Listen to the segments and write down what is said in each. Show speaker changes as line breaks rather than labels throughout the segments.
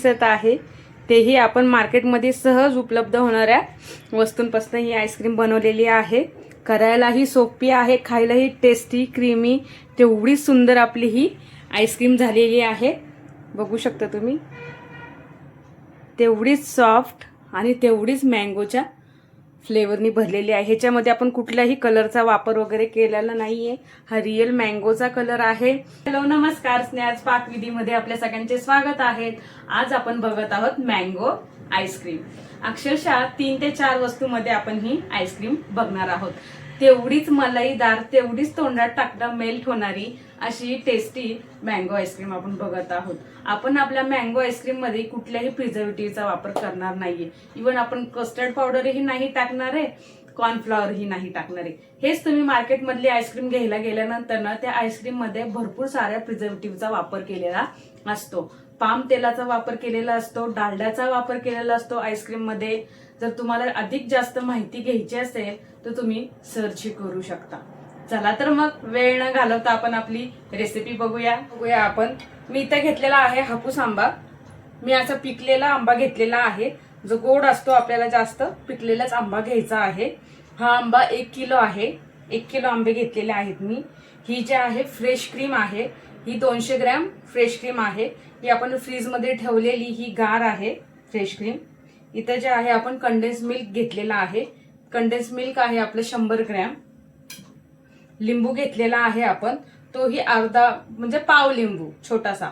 दिसत आहे तेही आपण मार्केटमध्ये सहज उपलब्ध होणाऱ्या वस्तूंपासून ही आईस्क्रीम बनवलेली आहे। करायलाही सोपी आहे, खायलाही टेस्टी क्रीमी, तेवढी सुंदर आपली ही आईस्क्रीम झालेली आहे। बघू शकता तुम्ही, तेवढीच सॉफ्ट आणि तेवढीच मँगोच्या फ्लेवरनी भरलेली आहे। ह्याच्यामध्ये आपण कुठल्याही कलरचा वापर वगैरे केलेला नाहीये, हा रिअल मँगोचा कलर आहे। हॅलो नमस्कार, स्नेहाज पाकविधीमध्ये आपल्या सगळ्यांचे स्वागत आहे। आज आपण बघत आहोत मँगो आईस्क्रीम। अक्षरशः 3 ते 4 वस्तूंमध्ये आपण ही आईस्क्रीम बघणार आहोत। तेवढीच मलाईदार, तेवढीच तोंडात टाकता मेल्ट होणारी अशी टेस्टी मँगो आईस्क्रीम आपण बघत आहोत। आपण आपल्या मँगो आईस्क्रीम मध्ये कुठल्याही प्रिझर्वेटिव्हचा वापर करणार नाहीये, इव्हन आपण कस्टर्ड पावडरही नाही टाकणार आहे, कॉर्नफ्लॉवरही नाही टाकणार आहे। हेच तुम्ही मार्केटमधली आईस्क्रीम घ्यायला गेल्यानंतर ना त्या आईस्क्रीम मध्ये भरपूर साऱ्या प्रिझर्वेटिव्हचा वापर केलेला असतो। पाम तेलाचा वापर केलेला असतो, डालड्याचा वापर केलेला असतो आईस्क्रीम मध्ये। जर तुम्हाला अधिक जास्त माहिती घ्यायची असेल तर तुम्ही सर्च करू शकता। चला तर मग वेळ न घालवता आपण आपली रेसिपी बघूया आपण। मी इथे घेतलेला आहे हापूस आंबा। मी असा पिकलेला आंबा घेतलेला आहे, जो गोड असतो। आपल्याला जास्त पिकलेलाच आंबा घ्यायचा आहे। हा आंबा 1 किलो आहे। 1 किलो आंबे घेतलेले आहेत मी। ही जी आहे फ्रेश क्रीम आहे, ही 200 ग्रॅम फ्रेश क्रीम आहे। ही आपण फ्रीज मध्ये ठेवलेली ही गार आहे फ्रेश क्रीम। इथे जे आहे आपण कंडेन्स मिल्क घेतलेला आहे। कंडेन्स मिल्क आहे आपलं 100 ग्रॅम। लिंबू घेतलेला आहे आपण, तोही अर्धा म्हणजे पाव लिंबू छोटासा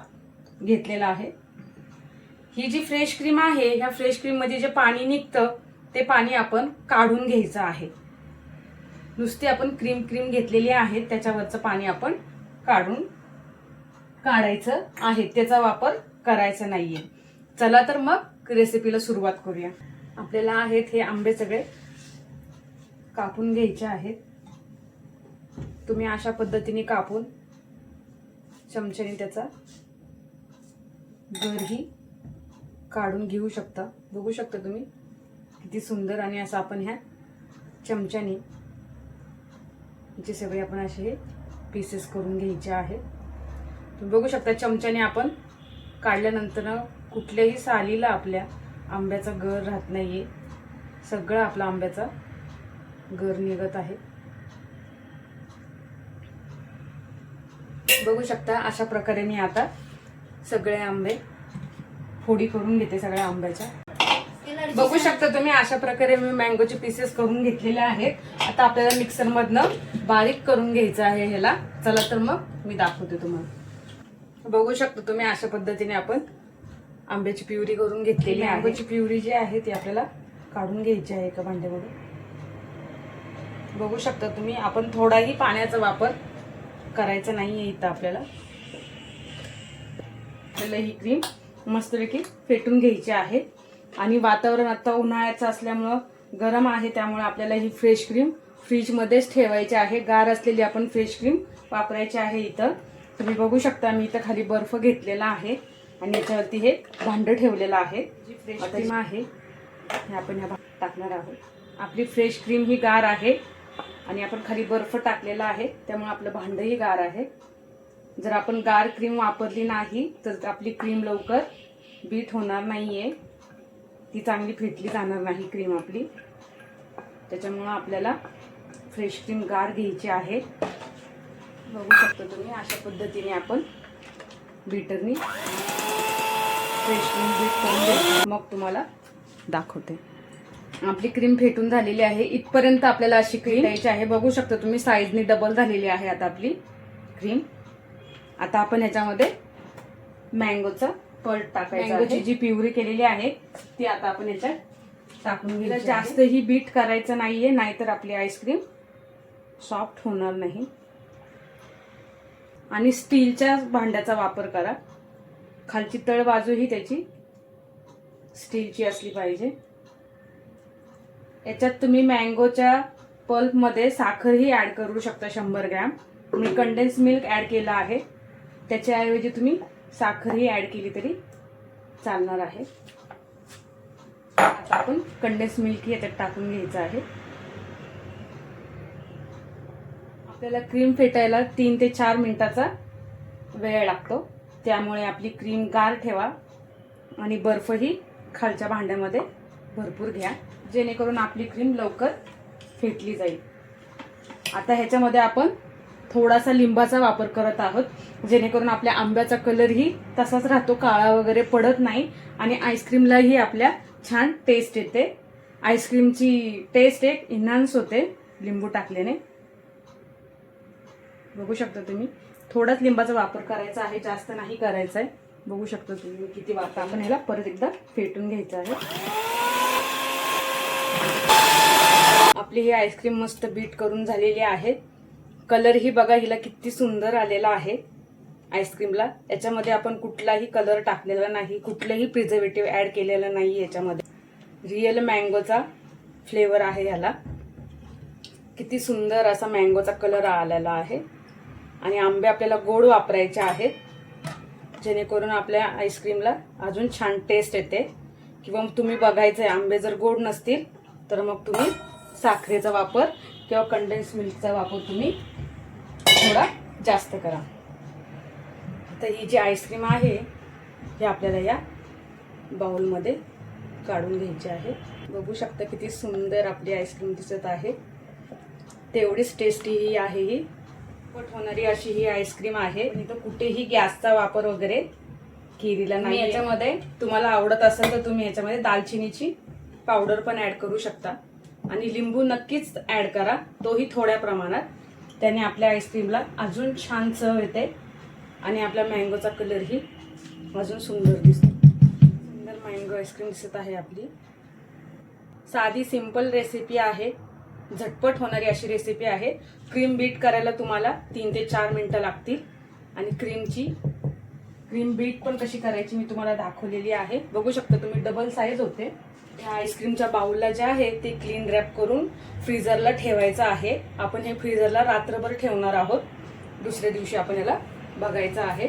घेतलेला आहे। ही जी फ्रेश क्रीम आहे, ह्या फ्रेश क्रीम मध्ये जे पाणी निघतं ते पाणी आपण काढून घ्यायचं आहे। नुसती आपण क्रीम घेतलेली आहे, त्याच्यावरचं पाणी आपण काढायचं आहे, त्याचा वापर करायचा नाहीये। चला तर मग रेसिपीला सुरुवात करूया। आपल्याला आहेत हे आंबे सगळे कापून घ्यायचे आहेत। तुम्ही अशा पद्धतीने कापून चमच्याने त्याचा गरही काढून घेऊ शकता। बघू शकता तुम्ही किती सुंदर। आणि असं आपण ह्या चमच्याने याचे सगळे आपण असे पीसेस करून घ्यायचे आहे। तुम्ही बघू शकता चमच्याने आपण काढल्यानंतर कुठल्याही सालीला आपल्या आंब्याचा गर राहत नाहीये, सगळं आपला आंब्याचा गर निघत आहे। बघू शकता अशा प्रकारे मी आता सगळे आंबे फोडी करून घेते सगळ्या आंब्याच्या। बघू शकता तुम्ही अशा प्रकारे मी मँगोचे पीसेस करून घेतलेले आहेत। आता आपल्याला मिक्सर मधनं बारीक करून घ्यायचं आहे ह्याला। चला तर मग मी दाखवते तुम्हाला। बघू शकता तुम्ही अशा पद्धतीने आपण आंब्याची प्युरी करून घेतलेली आहे। आंब्याची प्युरी जी आहे ती आपल्याला काढून घ्यायची आहे एका भांड्यामध्ये। बघू शकता तुम्ही, आपण थोडाही पाण्याचा वापर करायचा नाहीये इथं। आपल्याला ही क्रीम मस्तपैकी फेटून घ्यायची आहे। आणि वातावरण आता उन्हाळ्याचं असल्यामुळं गरम आहे, त्यामुळे आपल्याला ही फ्रेश क्रीम फ्रीज मध्येच ठेवायची आहे। गार असलेली आपण फ्रेश क्रीम वापरायची आहे इथं। तुम्ही बघू शकता मी इथं खाली बर्फ घेतलेला आहे आणि याच्यावरती हे भांड ठेवलेलं आहे। जी फ्रेश क्रीम आहे हे आपण ह्या भांड्यात टाकणार आहोत। आपली फ्रेश क्रीम ही गार आहे आणि आपण खाली बर्फ टाकलेला आहे, त्यामुळे आपलं भांडही गार आहे। जर आपण गार क्रीम वापरली नाही तर आपली क्रीम लवकर बीट होणार नाहीये, ती चांगली फेटली जाणार नाही क्रीम आपली। त्याच्यामुळे आपल्याला फ्रेश क्रीम गार घ्यायची आहे। बघू शकता तुम्ही अशा पद्धतीने आपण बीटरनी फ्रेश क्रीम बीट करून घ्यायची। मग तुम्हाला दाखवते। आपली क्रीम फेटून झालेली आहे। इथपर्यंत आपल्याला अशी क्रीम द्यायची आहे। बघू शकता तुम्ही साईजने डबल झालेली आहे आता आपली क्रीम। आता आपण ह्याच्यामध्ये मँगोचा पल्प टाकायचा। मँगोची जी प्युरी केलेली आहे ती आता आपण ह्याच्यात टाकून घ्यायची। जास्तही बीट करायचं नाहीये, नाहीतर आपली आईस्क्रीम सॉफ्ट होणार नाही। आणि स्टीलच्या भांड्याचा वापर करा। खालची तळ बाजू ही त्याची स्टीलची असली पाहिजे। याच्यात तुम्ही मँगोच्या पल्प मध्ये साखरही ऍड करू शकता 100 ग्रॅम। मी कंडेन्स मिल्क ऍड केला आहे, त्याच्याऐवजी तुम्ही साखरही ऍड केली तरी चालणार आहे। आता आपण कंडेन्स मिल्क याच्यात टाकून घ्यायचं आहे। आपल्याला क्रीम फेटायला 3 ते 4 मिनिटाचा वेळ लागतो, त्यामुळे आपली क्रीम गार ठेवा आणि बर्फही खालच्या भांड्यामध्ये भरपूर घ्या, जेणेकरून आपली क्रीम लवकर फेटली जाईल. आता ह्याच्यामध्ये आपण थोडासा लिंबाचा वापर करत आहोत, जेणेकरून आपल्या आंब्याचा कलरही तसाच राहतो, काळा वगैरे पडत नाही आणि आईस्क्रीमलाही आपल्या छान टेस्ट येते. आईस्क्रीमची टेस्ट एक इन्हान्स होते लिंबू टाकल्याने. बघू शकता तुम्ही, थोडाच लिंबाचा वापर करायचा आहे, जास्त नाही करायचा आहे. बघू शकता तुम्ही किती वापर. आपण ह्याला परत एकदा फेटून घ्यायचं आहे. आपली ही आईस्क्रीम मस्त बीट करून झालेली आहे. कलर ही बघा हिला किती सुंदर आलेला आहे आईस्क्रीमला. याच्यामध्ये आपण कुठलाही कलर टाकलेला नाही, कुठलेही प्रिझर्वेटिव्ह ऍड केलेलं नाही. याच्यामध्ये रिअल मँगोचा फ्लेवर आहे ह्याला. किती सुंदर असा मँगोचा कलर आलेला आहे. आणि आंबे आपल्याला गोड वापरायचे आहेत, जेणेकरून आपल्या आईस्क्रीमला अजून छान टेस्ट येते. किंवा तुम्ही बघायचंय आंबे जर गोड नसतील तर मग तुम्ही साखरेचा वापर किंवा कंडेन्स मिल्कचा वापर तुम्ही थोडा जास्त करा. तर ही जी आईस्क्रीम आहे हे आपल्याला या बाउलमध्ये काढून घ्यायची आहे. बघू शकता किती सुंदर आपली आईस्क्रीम दिसत आहे. तेवढीच टेस्टी ही आहे. ही पट होणारी अशी ही आईस्क्रीम आहे. इथं कुठेही गॅसचा वापर वगैरे केलेला नाही. याच्यामध्ये तुम्हाला आवडत असेल तर तुम्ही याच्यामध्ये दालचिनीची पावडर पण ऍड करू शकता आणि लिंबू नक्कीच ऍड करा, तोही थोड्या प्रमाणात. त्याने आपल्या आईस्क्रीमला अजून छान चव येते आणि आपल्या मँगोचा कलरही अजून सुंदर दिसतो. सुंदर मँगो आईस्क्रीम दिसत आहे आपली. साधी सिंपल रेसिपी आहे, झटपट होणारी अशी रेसिपी आहे. क्रीम बीट करायला तुम्हाला 3 ते 4 मिनिटं लागतील आणि क्रीम बीट पण कशी करायची मी तुम्हाला दाखवलेली आहे. बघू शकता तुम्ही, डबल साईज होते. ह्या आईस्क्रीमच्या बाउलला जे आहे ते क्लीन रॅप करून फ्रीजरला ठेवायचं आहे. आपण हे फ्रीजरला रात्रभर ठेवणार आहोत. दुसऱ्या दिवशी आपण याला बघायचं आहे.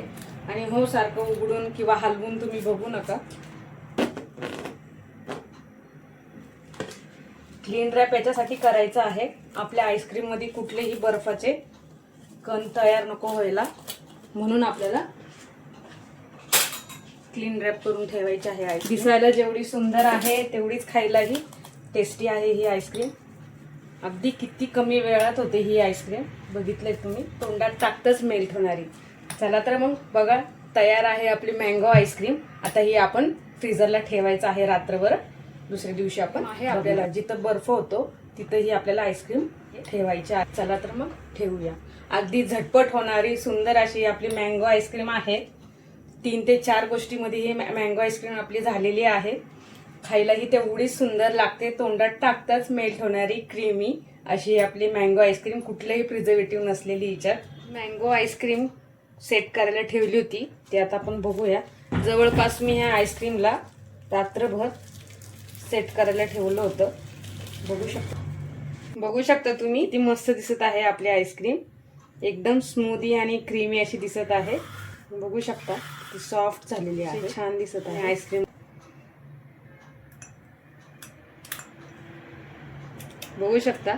आणि हो, सारखं उघडून किंवा हलवून तुम्ही बघू नका. क्लीन रॅप याच्यासाठी करायचं आहे, आपल्या आईस्क्रीम मध्ये कुठलेही बर्फाचे कण तयार नको व्हायला, म्हणून आपल्याला क्लीन रॅप करून ठेवायची आहे. आईस्क्रीम दिसायला जेवढी सुंदर आहे तेवढीच खायलाही टेस्टी आहे ही आईस्क्रीम. अगदी किती कमी वेळात होते ही आईस्क्रीम. बघितलंय तुम्ही, तोंडात टाकताच मेल्ट होणारी. चला तर मग बघा, तयार आहे आपली मँगो आईस्क्रीम. आता ही आपण फ्रीजरला ठेवायचं आहे रात्रभर. दुसऱ्या दिवशी आपण आहे आपल्याला जिथं बर्फ होतो तिथंही आपल्याला आईस्क्रीम ठेवायची आहे. चला तर मग ठेवूया. अगदी झटपट होणारी सुंदर अशी आपली मँगो आईस्क्रीम आहे. 3 ते 4 गोष्टीमध्ये ही मँगो आईस्क्रीम आपली झालेली आहे. खायलाही तेवढीच सुंदर लागते, तोंडात टाकताच मेल्ट होणारी क्रीमी अशी आपली मँगो आईस्क्रीम, कुठलेही प्रिझर्वेटिव्ह नसलेली. हिच्यात मँगो आईस्क्रीम सेट करायला ठेवली होती, ते आता आपण बघूया. जवळपास मी ह्या आईस्क्रीमला रात्रभर सेट करायला ठेवलं होतं. बघू शकता तुम्ही, ती मस्त दिसत आहे आपली आईस्क्रीम. एकदम स्मूदी आणि क्रीमी अशी दिसत आहे. बघू शकता ती सॉफ्ट झालेली आहे, छान दिसत आहे आईस्क्रीम. बघू शकता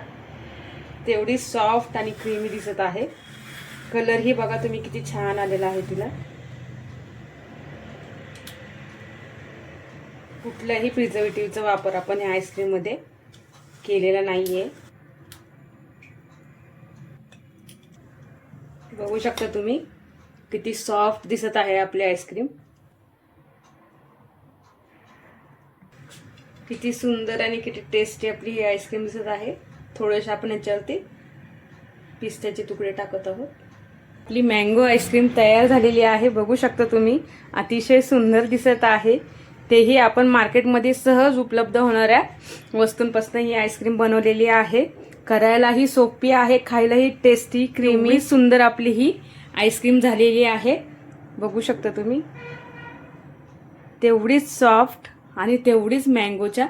तेवढी सॉफ्ट आणि क्रीमी दिसत आहे. कलर ही बघा तुम्ही किती छान आलेला आहे तिला. कुठल्याही प्रिझर्वेटिव्हचा वापर आपण या आईस्क्रीम मध्ये केलेला नाहीये. बघू शकता तुम्ही किती सॉफ्ट दिसत आहे आपली आईस्क्रीम. किती सुंदर आणि किती टेस्टी आपली ही आईस्क्रीम दिसत आहे. थोडेसे आपण याच्यावरती पिस्त्याचे तुकडे टाकत आहोत. आपली मँगो आईस्क्रीम तयार झालेली आहे. बघू शकता तुम्ही, अतिशय सुंदर दिसत आहे. तेही आपण मार्केटमध्ये सहज उपलब्ध होणाऱ्या वस्तूंपासून ही आईस्क्रीम बनवलेली आहे. करायलाही सोपी आहे, खायलाही टेस्टी क्रीमी सुंदर आपली ही आईस्क्रीम झालेली आहे. बघू शकता तुम्ही, तेवढीच सॉफ्ट आणि तेवढीच मँगोच्या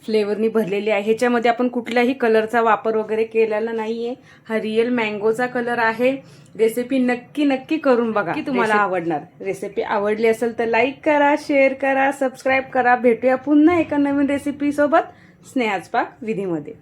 फ्लेवरनी भरलेली आहे. ह्याच्यामध्ये आपण कुठल्याही कलरचा वापर वगैरे केलेला नाहीये. हा रिअल मँगोचा कलर आहे. रेसिपी नक्की करून बघा, की तुम्हाला आवडणार. रेसिपी आवडली असेल तर लाईक करा, शेअर करा, सबस्क्राईब करा. भेटूया पुन्हा एका नवीन रेसिपी सोबत स्नेहाच पाक विधीमध्ये.